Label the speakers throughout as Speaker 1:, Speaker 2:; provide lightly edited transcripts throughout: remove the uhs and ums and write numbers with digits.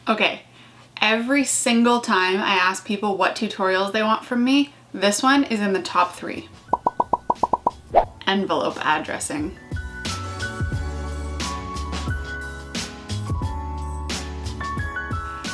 Speaker 1: Okay, every single time I ask people what tutorials they want from me, this one is in the top 3. Envelope addressing.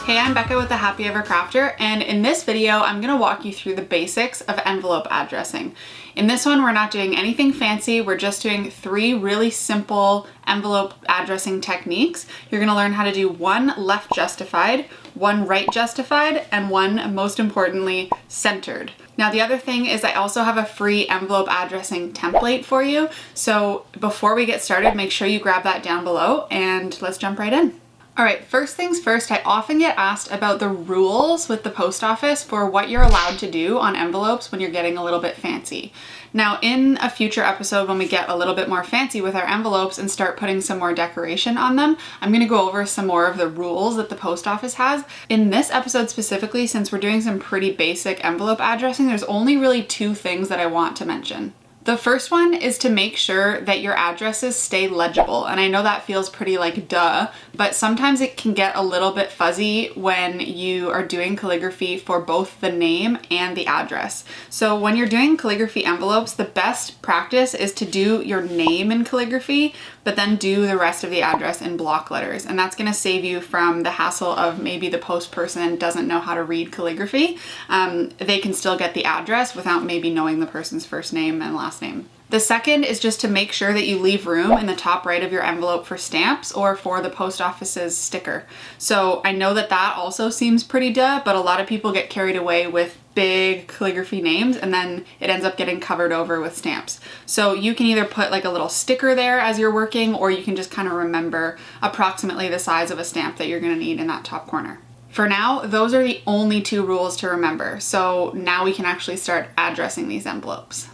Speaker 1: Hey, I'm Becca with the Happy Ever Crafter, and in this video I'm going to walk you through the basics of envelope addressing. In this one we're not doing anything fancy, we're just doing 3 really simple envelope addressing techniques. You're going to learn how to do 1 left justified, 1 right justified, and 1, most importantly, centered. Now the other thing is I also have a free envelope addressing template for you, so before we get started make sure you grab that down below and let's jump right in. Alright, first things first, I often get asked about the rules with the post office for what you're allowed to do on envelopes when you're getting a little bit fancy. Now in a future episode when we get a little bit more fancy with our envelopes and start putting some more decoration on them, I'm going to go over some more of the rules that the post office has. In this episode specifically, since we're doing some pretty basic envelope addressing, there's only really 2 things that I want to mention. The first one is to make sure that your addresses stay legible, and I know that feels pretty like duh, but sometimes it can get a little bit fuzzy when you are doing calligraphy for both the name and the address. So when you're doing calligraphy envelopes, the best practice is to do your name in calligraphy, but then do the rest of the address in block letters, and that's going to save you from the hassle of maybe the post person doesn't know how to read calligraphy. They can still get the address without maybe knowing the person's first name and last name. The second is just to make sure that you leave room in the top right of your envelope for stamps or for the post office's sticker. So I know that that also seems pretty duh, but a lot of people get carried away with big calligraphy names and then it ends up getting covered over with stamps. So you can either put like a little sticker there as you're working, or you can just kind of remember approximately the size of a stamp that you're going to need in that top corner. For now, those are the only 2 rules to remember. So now we can actually start addressing these envelopes.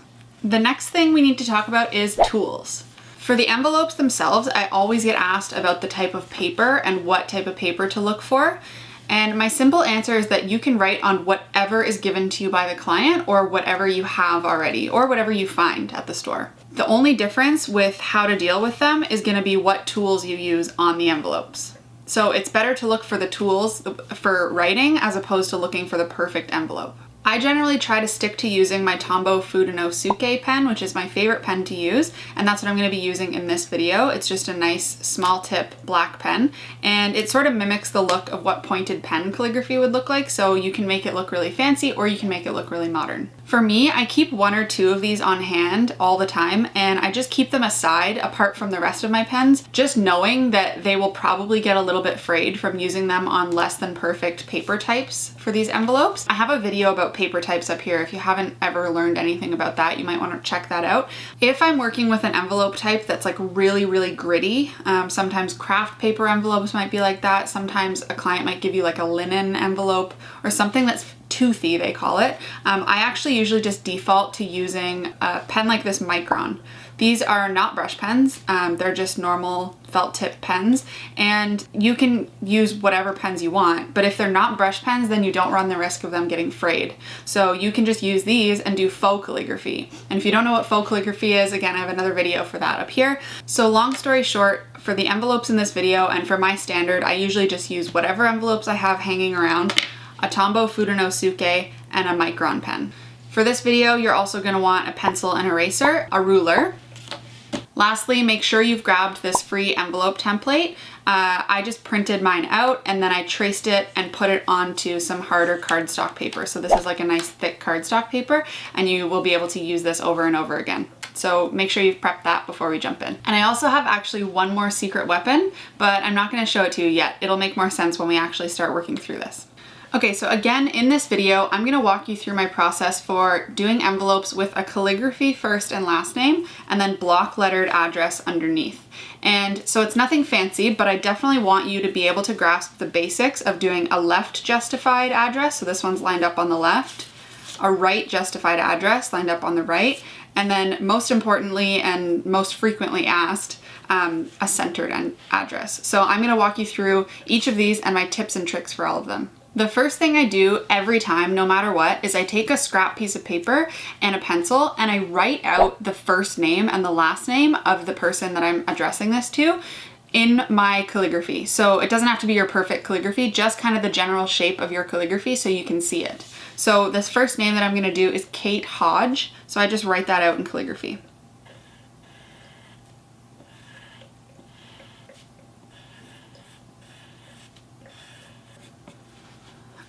Speaker 1: The next thing we need to talk about is tools. For the envelopes themselves, I always get asked about the type of paper and what type of paper to look for. And my simple answer is that you can write on whatever is given to you by the client or whatever you have already or whatever you find at the store. The only difference with how to deal with them is going to be what tools you use on the envelopes. So it's better to look for the tools for writing as opposed to looking for the perfect envelope. I generally try to stick to using my Tombow Fudenosuke pen, which is my favorite pen to use, and that's what I'm going to be using in this video. It's just a nice small tip black pen, and it sort of mimics the look of what pointed pen calligraphy would look like, so you can make it look really fancy or you can make it look really modern. For me, I keep 1 or 2 of these on hand all the time, and I just keep them aside apart from the rest of my pens, just knowing that they will probably get a little bit frayed from using them on less than perfect paper types for these envelopes. I have a video about paper types up here. If you haven't ever learned anything about that, you might want to check that out. If I'm working with an envelope type that's like really gritty, sometimes craft paper envelopes might be like that. Sometimes a client might give you like a linen envelope or something that's toothy, they call it. I actually usually just default to using a pen like this Micron. These are not brush pens, they're just normal felt tip pens, and you can use whatever pens you want, but if they're not brush pens then you don't run the risk of them getting frayed. So you can just use these and do faux calligraphy. And if you don't know what faux calligraphy is, again I have another video for that up here. So long story short, for the envelopes in this video and for my standard, I usually just use whatever envelopes I have hanging around, a Tombow Fudenosuke, and a Micron pen. For this video, you're also going to want a pencil and eraser, a ruler. Lastly, make sure you've grabbed this free envelope template. I just printed mine out and then I traced it and put it onto some harder cardstock paper. So this is like a nice thick cardstock paper, and you will be able to use this over and over again. So make sure you've prepped that before we jump in. And I also have actually 1 more secret weapon, but I'm not going to show it to you yet. It'll make more sense when we actually start working through this. Okay, so again, in this video, I'm going to walk you through my process for doing envelopes with a calligraphy first and last name, and then block lettered address underneath. And so it's nothing fancy, but I definitely want you to be able to grasp the basics of doing a left justified address, so this one's lined up on the left, a right justified address lined up on the right, and then most importantly and most frequently asked, a centered address. So I'm going to walk you through each of these and my tips and tricks for all of them. The first thing I do every time, no matter what, is I take a scrap piece of paper and a pencil and I write out the first name and the last name of the person that I'm addressing this to in my calligraphy. So it doesn't have to be your perfect calligraphy, just kind of the general shape of your calligraphy so you can see it. So this first name that I'm gonna do is Kate Hodge. So I just write that out in calligraphy.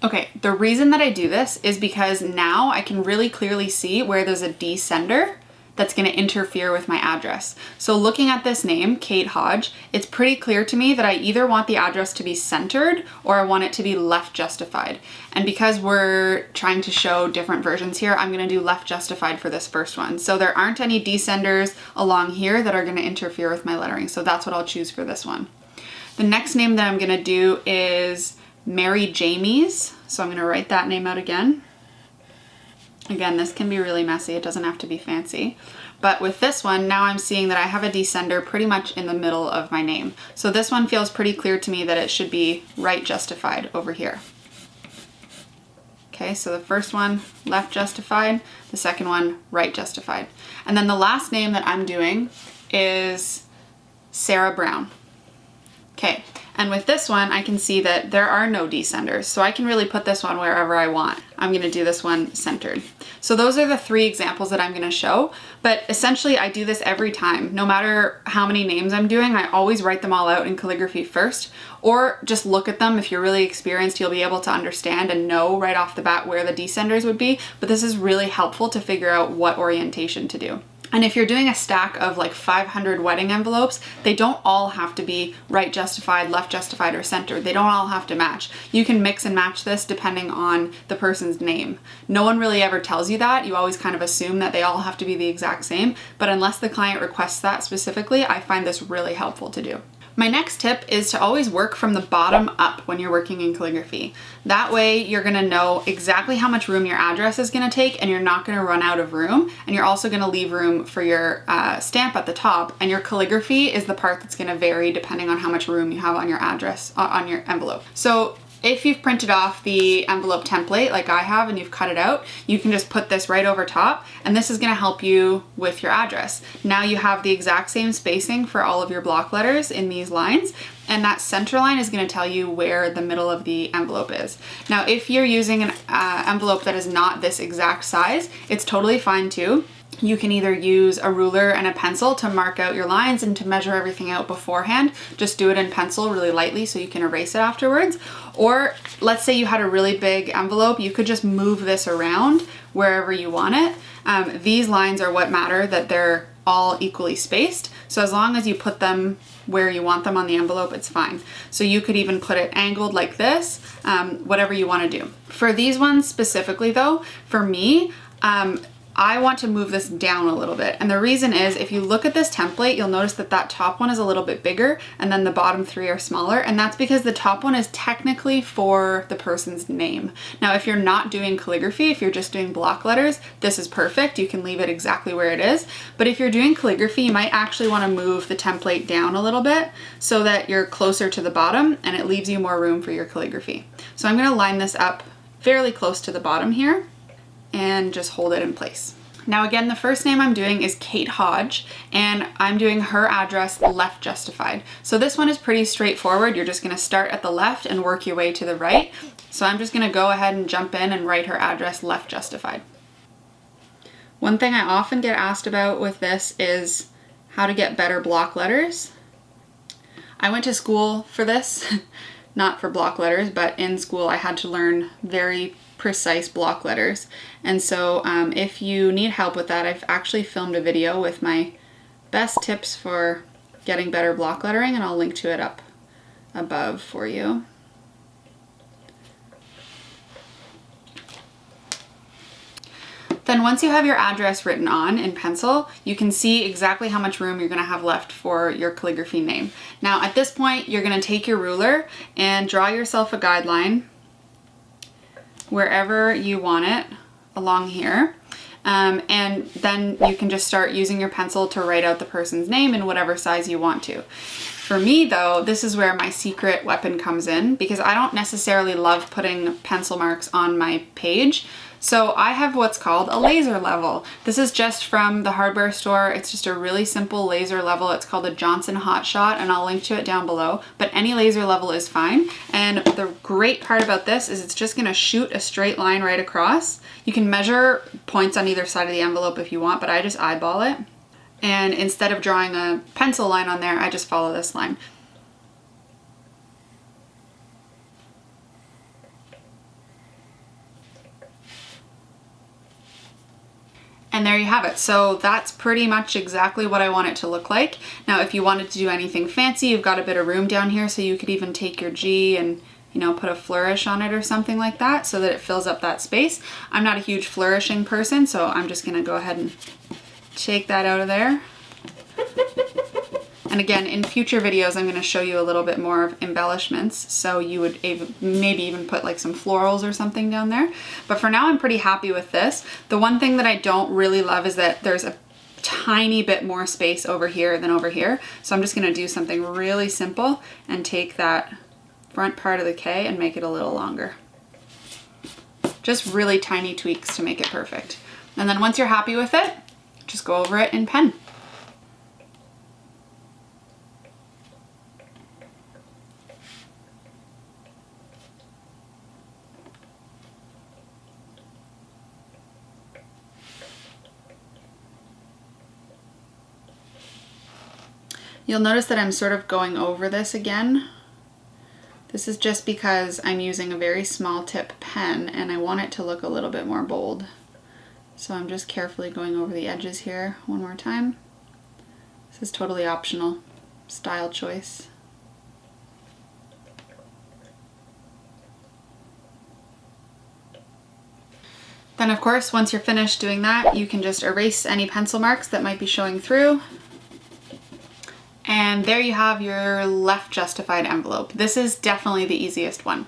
Speaker 1: Okay, the reason that I do this is because now I can really clearly see where there's a descender that's going to interfere with my address. So looking at this name, Kate Hodge, it's pretty clear to me that I either want the address to be centered or I want it to be left justified. And because we're trying to show different versions here, I'm going to do left justified for this first one. So there aren't any descenders along here that are going to interfere with my lettering. So that's what I'll choose for this one. The next name that I'm going to do is Mary Jamies. So I'm going to write that name out again. Again, this can be really messy. It doesn't have to be fancy. But with this one, now I'm seeing that I have a descender pretty much in the middle of my name. So this one feels pretty clear to me that it should be right justified over here. Okay, so the first one, left justified. The second one, right justified. And then the last name that I'm doing is Sarah Brown. Okay, and with this one, I can see that there are no descenders, so I can really put this one wherever I want. I'm gonna do this one centered. So those are the three examples that I'm gonna show, but essentially I do this every time. No matter how many names I'm doing, I always write them all out in calligraphy first, or just look at them. If you're really experienced, you'll be able to understand and know right off the bat where the descenders would be, but this is really helpful to figure out what orientation to do. And if you're doing a stack of like 500 wedding envelopes, they don't all have to be right justified, left justified, or centered. They don't all have to match. You can mix and match this depending on the person's name. No one really ever tells you that. You always kind of assume that they all have to be the exact same, but unless the client requests that specifically, I find this really helpful to do. My next tip is to always work from the bottom up when you're working in calligraphy. That way you're gonna know exactly how much room your address is gonna take and you're not gonna run out of room, and you're also gonna leave room for your stamp at the top, and your calligraphy is the part that's gonna vary depending on how much room you have on your address, on your envelope. So if you've printed off the envelope template like I have and you've cut it out, you can just put this right over top, and this is going to help you with your address. Now you have the exact same spacing for all of your block letters in these lines, and that center line is going to tell you where the middle of the envelope is. Now if you're using an envelope that is not this exact size, it's totally fine too. You can either use a ruler and a pencil to mark out your lines and to measure everything out beforehand. Just do it in pencil really lightly so you can erase it afterwards. Or let's say you had a really big envelope, you could just move this around wherever you want it. These lines are what matter, that they're all equally spaced. So as long as you put them where you want them on the envelope, it's fine. So you could even put it angled like this, whatever you want to do. For these ones specifically though, for me, I want to move this down a little bit. And the reason is, if you look at this template, you'll notice that that top one is a little bit bigger and then the bottom three are smaller. And that's because the top one is technically for the person's name. Now, if you're not doing calligraphy, if you're just doing block letters, this is perfect. You can leave it exactly where it is. But if you're doing calligraphy, you might actually want to move the template down a little bit so that you're closer to the bottom and it leaves you more room for your calligraphy. So I'm going to line this up fairly close to the bottom here and just hold it in place. Now again, the first name I'm doing is Kate Hodge, and I'm doing her address left justified. So this one is pretty straightforward. You're just gonna start at the left and work your way to the right. So I'm just gonna go ahead and jump in and write her address left justified. One thing I often get asked about with this is how to get better block letters. I went to school for this, not for block letters, but in school I had to learn very precise block letters. And so if you need help with that, I've actually filmed a video with my best tips for getting better block lettering, and I'll link to it up above for you. Then once you have your address written on in pencil, you can see exactly how much room you're going to have left for your calligraphy name. Now at this point, you're going to take your ruler and draw yourself a guideline wherever you want it along here. And then you can just start using your pencil to write out the person's name in whatever size you want to. For me though, this is where my secret weapon comes in, because I don't necessarily love putting pencil marks on my page. So I have what's called a laser level. This is just from the hardware store. It's just a really simple laser level. It's called a Johnson Hotshot, and I'll link to it down below, but any laser level is fine. And the great part about this is it's just gonna shoot a straight line right across. You can measure points on either side of the envelope if you want, but I just eyeball it. And instead of drawing a pencil line on there, I just follow this line. And there you have it. So that's pretty much exactly what I want it to look like. Now, if you wanted to do anything fancy, you've got a bit of room down here, so you could even take your G and, you know, put a flourish on it or something like that so that it fills up that space. I'm not a huge flourishing person, so I'm just gonna go ahead and take that out of there. And again, in future videos, I'm going to show you a little bit more of embellishments. So you would maybe even put like some florals or something down there. But for now, I'm pretty happy with this. The one thing that I don't really love is that there's a tiny bit more space over here than over here. So I'm just going to do something really simple and take that front part of the K and make it a little longer. Just really tiny tweaks to make it perfect. And then once you're happy with it, just go over it in pen. You'll notice that I'm sort of going over this again. This is just because I'm using a very small tip pen and I want it to look a little bit more bold. So I'm just carefully going over the edges here one more time. This is totally optional, style choice. Then of course, once you're finished doing that, you can just erase any pencil marks that might be showing through. And there you have your left justified envelope. This is definitely the easiest one.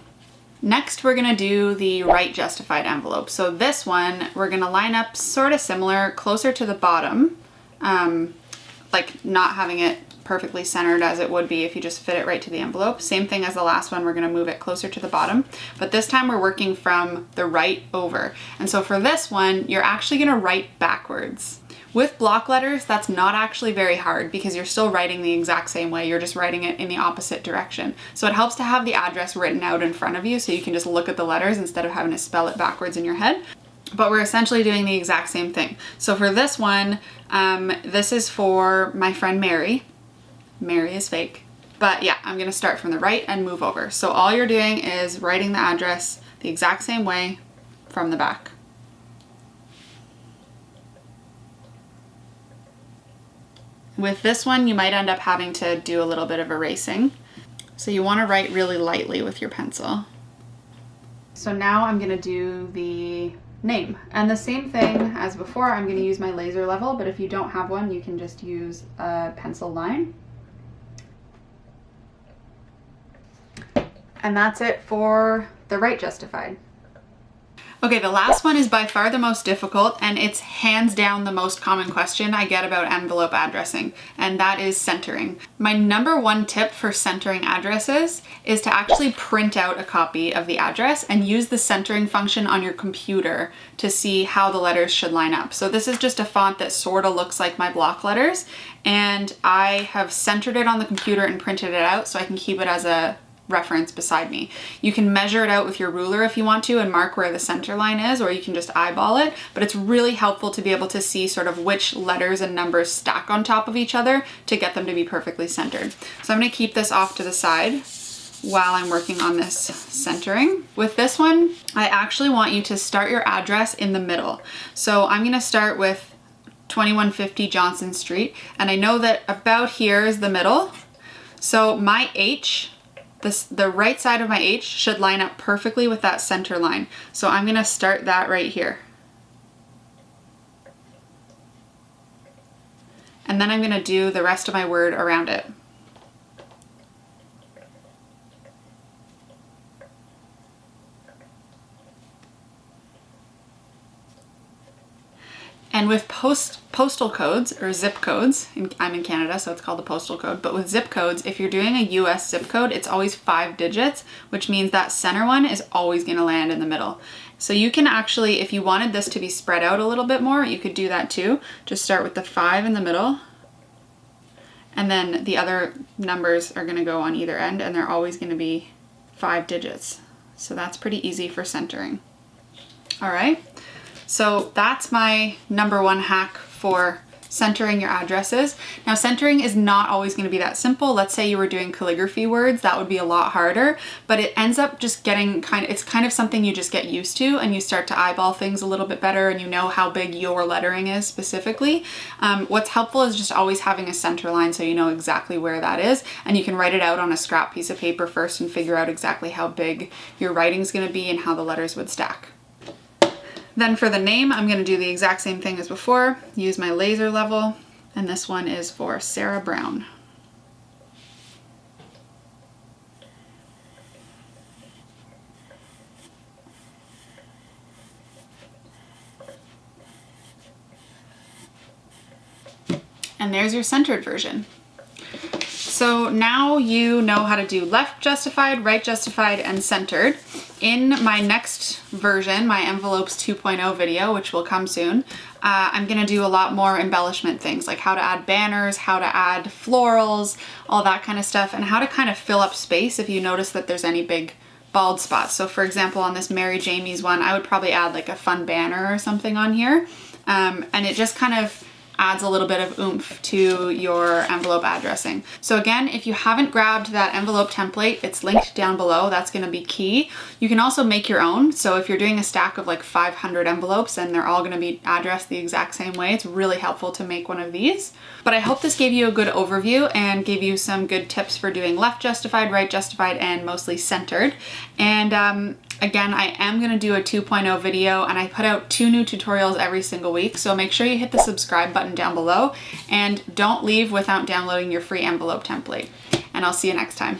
Speaker 1: Next, we're gonna do the right justified envelope. So this one, we're gonna line up sort of similar, closer to the bottom, like not having it perfectly centered as it would be if you just fit it right to the envelope. Same thing as the last one, we're gonna move it closer to the bottom, but this time we're working from the right over. And so for this one, you're actually gonna write backwards. With block letters, that's not actually very hard because you're still writing the exact same way. You're just writing it in the opposite direction. So it helps to have the address written out in front of you so you can just look at the letters instead of having to spell it backwards in your head. But we're essentially doing the exact same thing. So for this one, this is for my friend Mary. Mary is fake. But yeah, I'm gonna start from the right and move over. So all you're doing is writing the address the exact same way from the back. With this one, you might end up having to do a little bit of erasing. So you want to write really lightly with your pencil. So now I'm going to do the name. And the same thing as before, I'm going to use my laser level, but if you don't have one, you can just use a pencil line. And that's it for the right justified. Okay, the last one is by far the most difficult, and it's hands down the most common question I get about envelope addressing, and that is centering. My number one tip for centering addresses is to actually print out a copy of the address and use the centering function on your computer to see how the letters should line up. So this is just a font that sort of looks like my block letters, and I have centered it on the computer and printed it out so I can keep it as a reference beside me. You can measure it out with your ruler if you want to and mark where the center line is, or you can just eyeball it, but it's really helpful to be able to see sort of which letters and numbers stack on top of each other to get them to be perfectly centered. So I'm going to keep this off to the side while I'm working on this centering. With this one, I actually want you to start your address in the middle. So I'm going to start with 2150 Johnson Street, and I know that about here is the middle. So my H, the right side of my H should line up perfectly with that center line. So I'm gonna start that right here. And then I'm gonna do the rest of my word around it. And with postal codes or zip codes, I'm in Canada, so it's called the postal code, but with zip codes, if you're doing a US zip code, it's always 5 digits, which means that center one is always gonna land in the middle. So you can actually, if you wanted this to be spread out a little bit more, you could do that too. Just start with the 5 in the middle, and then the other numbers are gonna go on either end, and they're always gonna be 5 digits. So that's pretty easy for centering. All right. So that's my number 1 hack for centering your addresses. Now, centering is not always going to be that simple. Let's say you were doing calligraphy words, that would be a lot harder, but it ends up just getting it's kind of something you just get used to, and you start to eyeball things a little bit better, and you know how big your lettering is specifically. What's helpful is just always having a center line so you know exactly where that is, and you can write it out on a scrap piece of paper first and figure out exactly how big your writing's going to be and how the letters would stack. Then for the name, I'm going to do the exact same thing as before, use my laser level, and this one is for Sarah Brown. And there's your centered version. So now you know how to do left justified, right justified, and centered. In my next version, my envelopes 2.0 video, which will come soon, I'm gonna do a lot more embellishment things, like how to add banners, how to add florals, all that kind of stuff, and how to kind of fill up space if you notice that there's any big bald spots. So for example, on this Mary Jamie's one, I would probably add like a fun banner or something on here, and it just kind of adds a little bit of oomph to your envelope addressing. So again, if you haven't grabbed that envelope template, it's linked down below. That's gonna be key. You can also make your own. So if you're doing a stack of like 500 envelopes and they're all gonna be addressed the exact same way, it's really helpful to make one of these. But I hope this gave you a good overview and gave you some good tips for doing left justified, right justified, and mostly centered. And again, I am going to do a 2.0 video, and I put out 2 new tutorials every single week, so make sure you hit the subscribe button down below, and don't leave without downloading your free envelope template. And I'll see you next time.